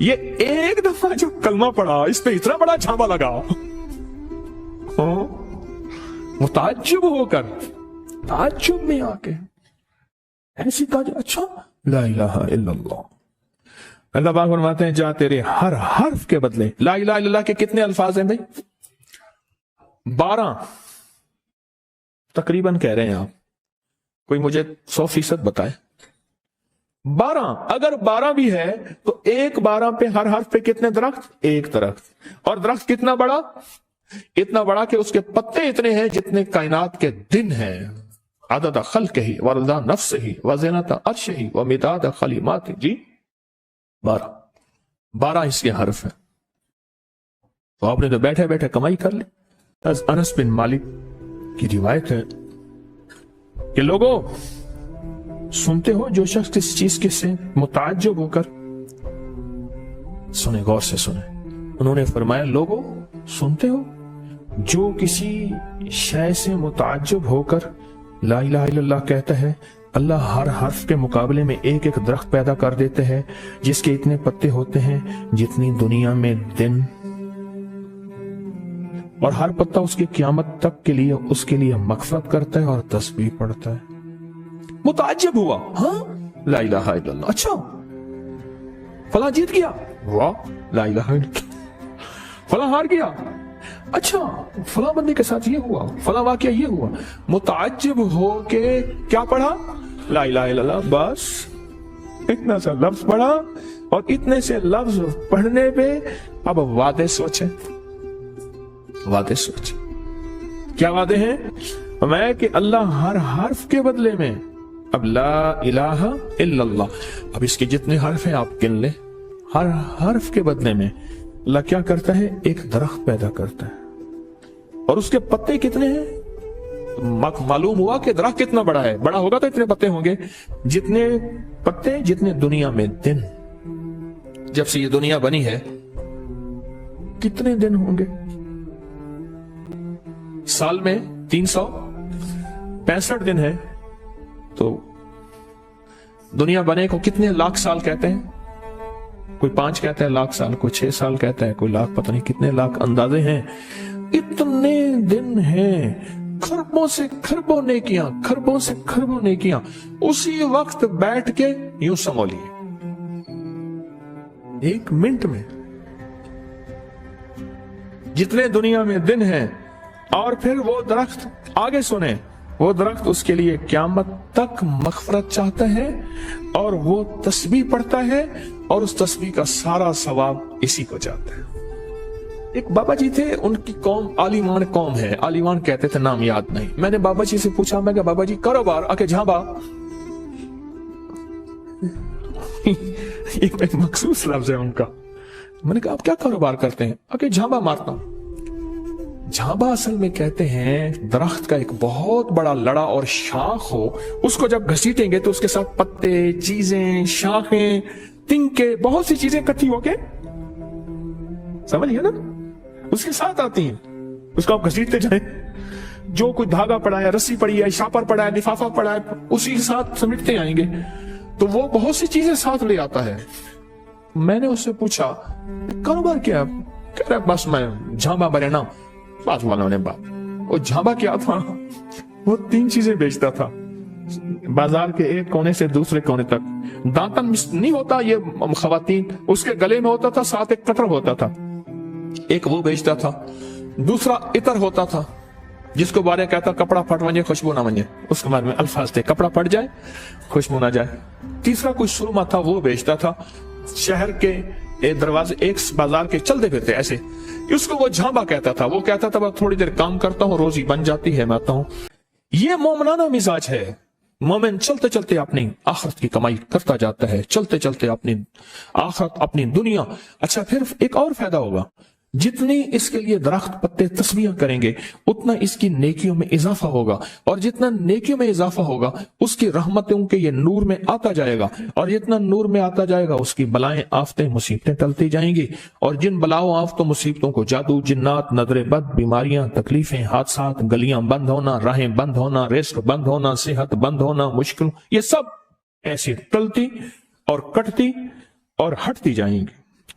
یہ ایک دفعہ جو کلمہ پڑھا اس پہ اتنا بڑا جھانبا لگا، متعجب ہو کر، تعجب میں آ کے ایسی کہا، اچھا لا الہ الا اللہ۔ اللہ پاک فرماتے ہیں جا تیرے ہر حرف کے بدلے، لا الہ الا اللہ کے کتنے الفاظ ہیں بھائی؟ 12 تقریباً کہہ رہے ہیں آپ، کوئی مجھے 100% بتائے۔ 12 اگر 12 بھی ہے تو ایک 12 پہ ہر حرف پہ کتنے درخت؟ ایک درخت، اور درخت کتنا بڑا؟ اتنا بڑا کہ اس کے پتے اتنے ہیں جتنے کائنات کے دن ہیں، عدد خلقہ ورضا نفسہ وزنۃ عرشہ ومداد کلماتہ۔ جی 12 اس کے حرف ہیں، تو آپ نے تو بیٹھے بیٹھے کمائی کر لی۔ انس بن مالک کی روایت ہے کہ لوگوں سنتے ہو جو شخص کسی چیز کے سے متعجب ہو کر، سنیں غور سے سنیں، انہوں نے فرمایا لوگوں سنتے ہو جو کسی شے سے متعجب ہو کر لا الہ الا اللہ کہتا ہے، اللہ ہر حرف کے مقابلے میں ایک ایک درخت پیدا کر دیتے ہیں جس کے اتنے پتے ہوتے ہیں جتنی دنیا میں دن، اور ہر پتا اس کی قیامت تک کے لیے اس کے لیے مغفرت کرتا ہے اور تسبیح پڑھتا ہے۔ متعجب ہوا، ہاں لا الہ الا اللہ، اچھا فلاں جیت گیا، واہ لا الہ الا اللہ، فلاں ہار گیا، اچھا فلاں بندے کے ساتھ یہ ہوا، فلاں واقعہ یہ ہوا۔ متعجب ہو کے کیا پڑھا؟ لا الہ الا اللہ، بس اتنا سا لفظ پڑھا، اور اتنے سے لفظ پڑھنے پہ اب وعدے سوچیں، وعدے سوچیں، کیا وعدے ہیں؟ میں کہ اللہ ہر حرف کے بدلے میں، اب لا الہ الا اللہ، اب اس کے جتنے حرف ہیں آپ گن لیں، ہر حرف کے بدلے میں اللہ کیا کرتا ہے؟ ایک درخت پیدا کرتا ہے، اور اس کے پتے کتنے ہیں؟ معلوم ہوا کہ درخت کتنا بڑا ہے، بڑا ہوگا تو اتنے پتے ہوں گے، جتنے پتے جتنے دنیا میں دن۔ جب سے یہ دنیا بنی ہے کتنے دن ہوں گے؟ سال میں 365 دن ہے، تو دنیا بنے کو کتنے لاکھ سال کہتے ہیں؟ کوئی 5 کہتا ہے لاکھ سال، کوئی 6 سال کہتا ہے، کوئی لاکھ، پتہ نہیں کتنے لاکھ اندازے ہیں۔ اتنے دن ہیں، کھربوں سے کھربوں نیکیاں، کھربوں سے کھربوں نیکیاں اسی وقت بیٹھ کے یوں سمو لیے 1 منٹ میں، جتنے دنیا میں دن ہیں۔ اور پھر وہ درخت، آگے سنیں، وہ درخت اس کے لیے قیامت تک مغفرت چاہتا ہے، اور وہ تسبیح پڑھتا ہے، اور اس تسبیح کا سارا ثواب اسی کو جاتا ہے۔ ایک بابا جی تھے، ان کی قوم عالیمان قوم ہے، عالیمان کہتے تھے، نام یاد نہیں۔ میں نے بابا جی سے پوچھا، میں کہ بابا جی کاروبار؟ آ کے جھانبا، ایک مخصوص لفظ ہے ان کا۔ میں نے کہا آپ کیا کاروبار کرتے ہیں؟ آ کے جھانبا مارتا ہوں۔ جھانبا اصل میں کہتے ہیں درخت کا ایک بہت بڑا لڑا اور شاخ ہو، اس کو جب گھسیٹیں گے تو اس کے ساتھ پتے، چیزیں، شاخیں، تنکے، بہت سی چیزیں اکٹھی ہو کے، سمجھ گئے نا، اس کے ساتھ آتی ہیں، اس کو آپ گھسیٹتے جائیں، جو کوئی دھاگا پڑا ہے، رسی پڑی ہے، شاپر پڑا ہے، لفافہ پڑا ہے، اسی کے ساتھ سمیٹتے آئیں گے، تو وہ بہت سی چیزیں ساتھ لے آتا ہے۔ میں نے اس سے پوچھا کاروبار کیا؟ کہہ رہا بس میں جھانبا برینا۔ بات والوں نے بات، وہ جھانبا کیا تھا؟ وہ 3 چیزیں بیچتا تھا بازار کے ایک کونے سے دوسرے کونے تک۔ دانتن نہیں ہوتا یہ خواتین، اس کے گلے میں ہوتا تھا، ساتھ ایک کٹر ہوتا تھا، ایک وہ بیچتا تھا۔ دوسرا عطر ہوتا تھا، جس کو بارے کہتا کپڑا پھٹ ونجے خوشبو نہ ونجے، اس کے بارے میں الفاظ تھے، کپڑا پھٹ جائے خوشبو نہ جائے۔ تیسرا کوئی سرما تھا، وہ بیچتا تھا۔ شہر کے دروازے ایک بازار کے چلتے پھرتے ایسے، اس کو وہ جھانبا کہتا تھا۔ وہ کہتا تھا بس تھوڑی دیر کام کرتا ہوں، روزی بن جاتی ہے، میں آتا ہوں۔ یہ مومنانہ مزاج ہے۔ مومن چلتے چلتے اپنی آخرت کی کمائی کرتا جاتا ہے، چلتے چلتے اپنی آخرت، اپنی دنیا۔ اچھا پھر ایک اور فائدہ ہوگا، جتنی اس کے لیے درخت پتے تسبیح کریں گے اتنا اس کی نیکیوں میں اضافہ ہوگا، اور جتنا نیکیوں میں اضافہ ہوگا اس کی رحمتوں کے یہ نور میں آتا جائے گا، اور جتنا نور میں آتا جائے گا اس کی بلائیں، آفتیں، مصیبتیں ٹلتی جائیں گی، اور جن بلاؤں، آفتوں، مصیبتوں کو جادو، جنات، نظر بد، بیماریاں، تکلیفیں، حادثات، گلیاں بند ہونا، راہیں بند ہونا، رزق بند ہونا، صحت بند ہونا، مشکل، یہ سب ایسی ٹلتی اور کٹتی اور ہٹتی جائیں گی۔